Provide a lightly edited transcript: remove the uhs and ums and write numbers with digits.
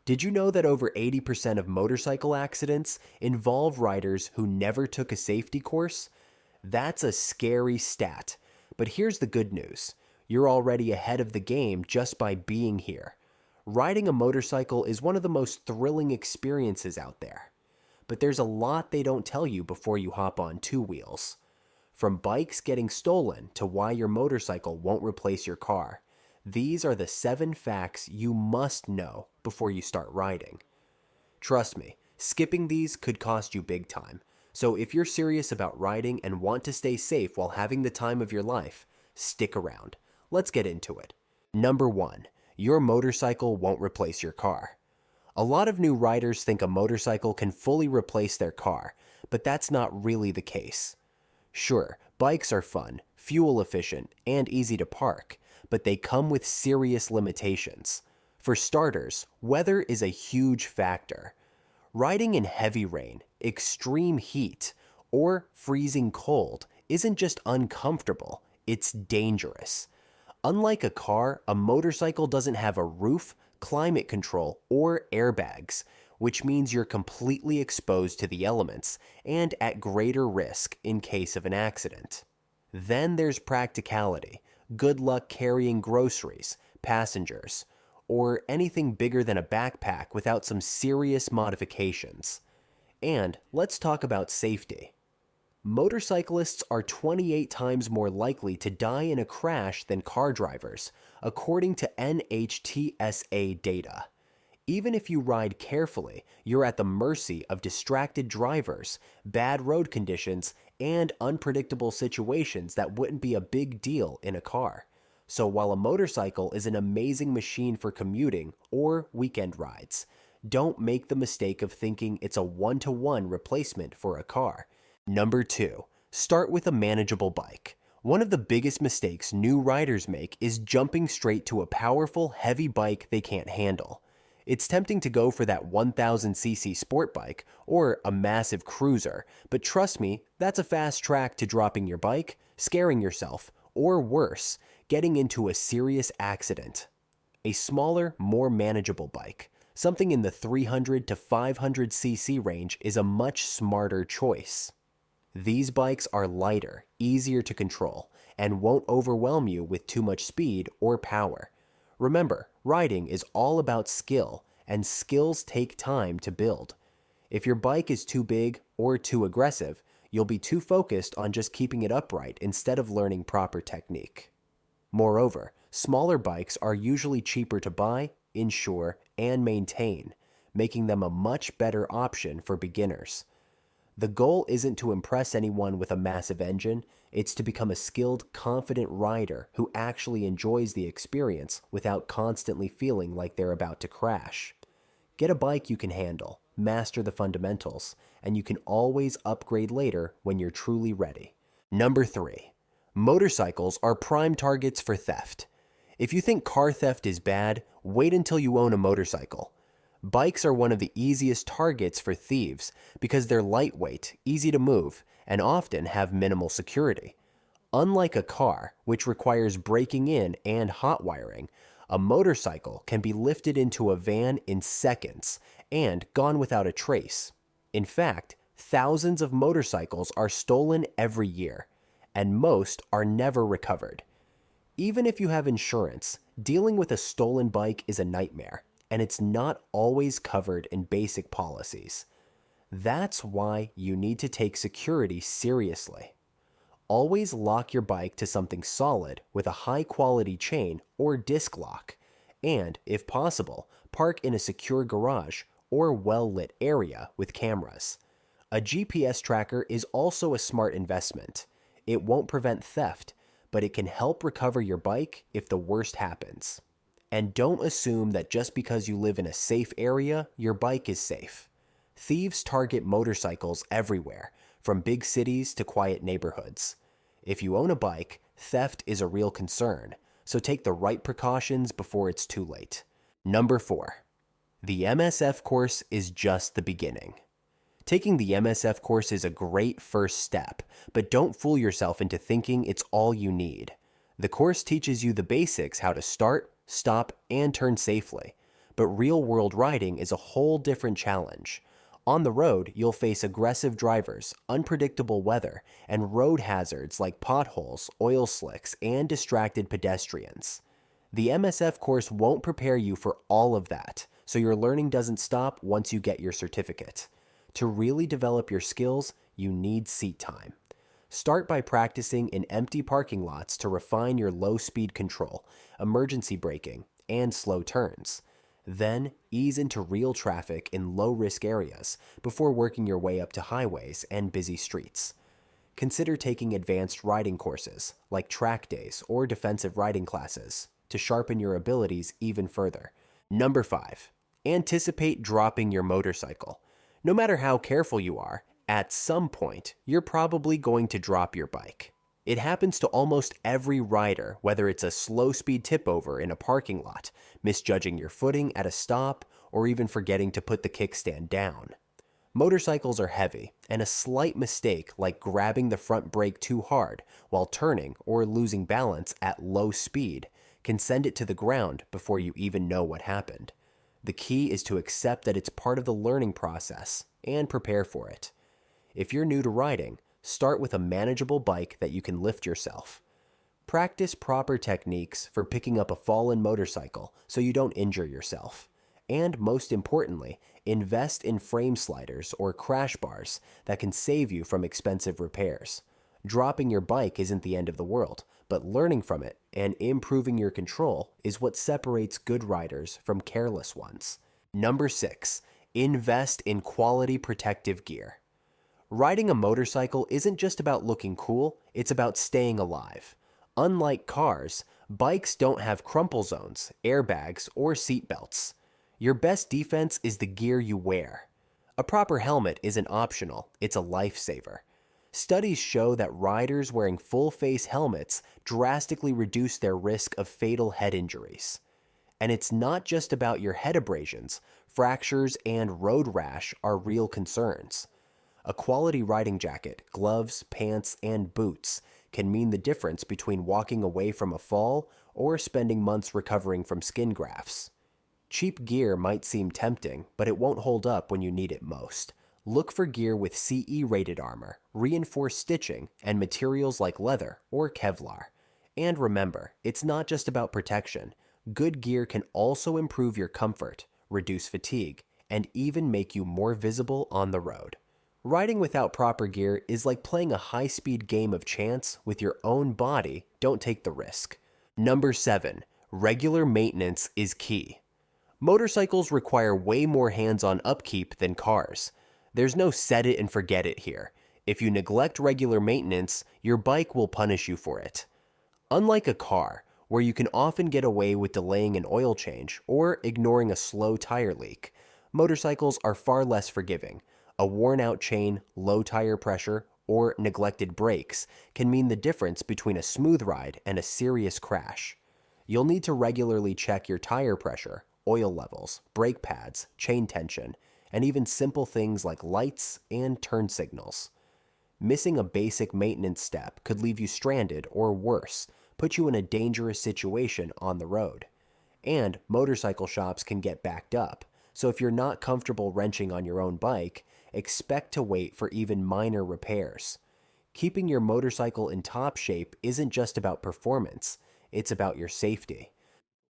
Did you know that over 80% of motorcycle accidents involve riders who never took a safety course? That's a scary stat. But here's the good news. You're already ahead of the game just by being here. Riding a motorcycle is one of the most thrilling experiences out there. But there's a lot they don't tell you before you hop on two wheels. From bikes getting stolen to why your motorcycle won't replace your car. These are the 7 facts you must know before you start riding. Trust me, skipping these could cost you big time. So if you're serious about riding and want to stay safe while having the time of your life, stick around. Let's get into it. Number 1. Your motorcycle won't replace your car. A lot of new riders think a motorcycle can fully replace their car, but that's not really the case. Sure, bikes are fun, fuel efficient, and easy to park, but they come with serious limitations. For starters, weather is a huge factor. Riding in heavy rain, extreme heat, or freezing cold isn't just uncomfortable, it's dangerous. Unlike a car, a motorcycle doesn't have a roof, climate control, or airbags, which means you're completely exposed to the elements and at greater risk in case of an accident. Then there's practicality. Good luck carrying groceries, passengers, or anything bigger than a backpack without some serious modifications. And let's talk about safety. Motorcyclists are 28 times more likely to die in a crash than car drivers, according to NHTSA data. Even if you ride carefully, you're at the mercy of distracted drivers, bad road conditions, and unpredictable situations that wouldn't be a big deal in a car. So while a motorcycle is an amazing machine for commuting or weekend rides, don't make the mistake of thinking it's a one-to-one replacement for a car. Number 2. Start with a manageable bike. One of the biggest mistakes new riders make is jumping straight to a powerful, heavy bike they can't handle. It's tempting to go for that 1000cc sport bike or a massive cruiser, but trust me, that's a fast track to dropping your bike, scaring yourself, or worse, getting into a serious accident. A smaller, more manageable bike, something in the 300 to 500cc range, is a much smarter choice. These bikes are lighter, easier to control, and won't overwhelm you with too much speed or power. Remember, riding is all about skill, and skills take time to build. If your bike is too big or too aggressive, you'll be too focused on just keeping it upright instead of learning proper technique. Moreover, smaller bikes are usually cheaper to buy, insure, and maintain, making them a much better option for beginners. The goal isn't to impress anyone with a massive engine, it's to become a skilled, confident rider who actually enjoys the experience without constantly feeling like they're about to crash. Get a bike you can handle, master the fundamentals, and you can always upgrade later when you're truly ready. Number 3. Motorcycles are prime targets for theft. If you think car theft is bad, wait until you own a motorcycle. Bikes are one of the easiest targets for thieves because they're lightweight, easy to move, and often have minimal security. Unlike a car, which requires breaking in and hot wiring, a motorcycle can be lifted into a van in seconds and gone without a trace. In fact, thousands of motorcycles are stolen every year, and most are never recovered. Even if you have insurance, dealing with a stolen bike is a nightmare, and it's not always covered in basic policies. That's why you need to take security seriously. Always lock your bike to something solid with a high-quality chain or disc lock, and, if possible, park in a secure garage or well-lit area with cameras. A GPS tracker is also a smart investment. It won't prevent theft, but it can help recover your bike if the worst happens. And don't assume that just because you live in a safe area, your bike is safe. Thieves target motorcycles everywhere, from big cities to quiet neighborhoods. If you own a bike, theft is a real concern, so take the right precautions before it's too late. Number 4. The MSF course is just the beginning. Taking the MSF course is a great first step, but don't fool yourself into thinking it's all you need. The course teaches you the basics: how to start, stop, and turn safely. But real-world riding is a whole different challenge. On the road, you'll face aggressive drivers, unpredictable weather, and road hazards like potholes, oil slicks, and distracted pedestrians. The MSF course won't prepare you for all of that, so your learning doesn't stop once you get your certificate. To really develop your skills, you need seat time. Start by practicing in empty parking lots to refine your low-speed control, emergency braking, and slow turns. Then, ease into real traffic in low-risk areas before working your way up to highways and busy streets. Consider taking advanced riding courses, like track days or defensive riding classes, to sharpen your abilities even further. Number 5. Anticipate dropping your motorcycle. No matter how careful you are, at some point, you're probably going to drop your bike. It happens to almost every rider, whether it's a slow-speed tip-over in a parking lot, misjudging your footing at a stop, or even forgetting to put the kickstand down. Motorcycles are heavy, and a slight mistake like grabbing the front brake too hard while turning or losing balance at low speed can send it to the ground before you even know what happened. The key is to accept that it's part of the learning process and prepare for it. If you're new to riding, start with a manageable bike that you can lift yourself. Practice proper techniques for picking up a fallen motorcycle so you don't injure yourself. And most importantly, invest in frame sliders or crash bars that can save you from expensive repairs. Dropping your bike isn't the end of the world, but learning from it and improving your control is what separates good riders from careless ones. Number 6. Invest in quality protective gear. Riding a motorcycle isn't just about looking cool, it's about staying alive. Unlike cars, bikes don't have crumple zones, airbags, or seat belts. Your best defense is the gear you wear. A proper helmet isn't optional, it's a lifesaver. Studies show that riders wearing full-face helmets drastically reduce their risk of fatal head injuries. And it's not just about your head abrasions, fractures and road rash are real concerns. A quality riding jacket, gloves, pants, and boots can mean the difference between walking away from a fall or spending months recovering from skin grafts. Cheap gear might seem tempting, but it won't hold up when you need it most. Look for gear with CE-rated armor, reinforced stitching, and materials like leather or Kevlar. And remember, it's not just about protection. Good gear can also improve your comfort, reduce fatigue, and even make you more visible on the road. Riding without proper gear is like playing a high-speed game of chance with your own body. Don't take the risk. Number 7. Regular maintenance is key. Motorcycles require way more hands-on upkeep than cars. There's no set it and forget it here. If you neglect regular maintenance, your bike will punish you for it. Unlike a car, where you can often get away with delaying an oil change or ignoring a slow tire leak, motorcycles are far less forgiving. A worn-out chain, low tire pressure, or neglected brakes can mean the difference between a smooth ride and a serious crash. You'll need to regularly check your tire pressure, oil levels, brake pads, chain tension, and even simple things like lights and turn signals. Missing a basic maintenance step could leave you stranded or worse, put you in a dangerous situation on the road. And motorcycle shops can get backed up, so if you're not comfortable wrenching on your own bike, expect to wait for even minor repairs. Keeping your motorcycle in top shape isn't just about performance, it's about your safety.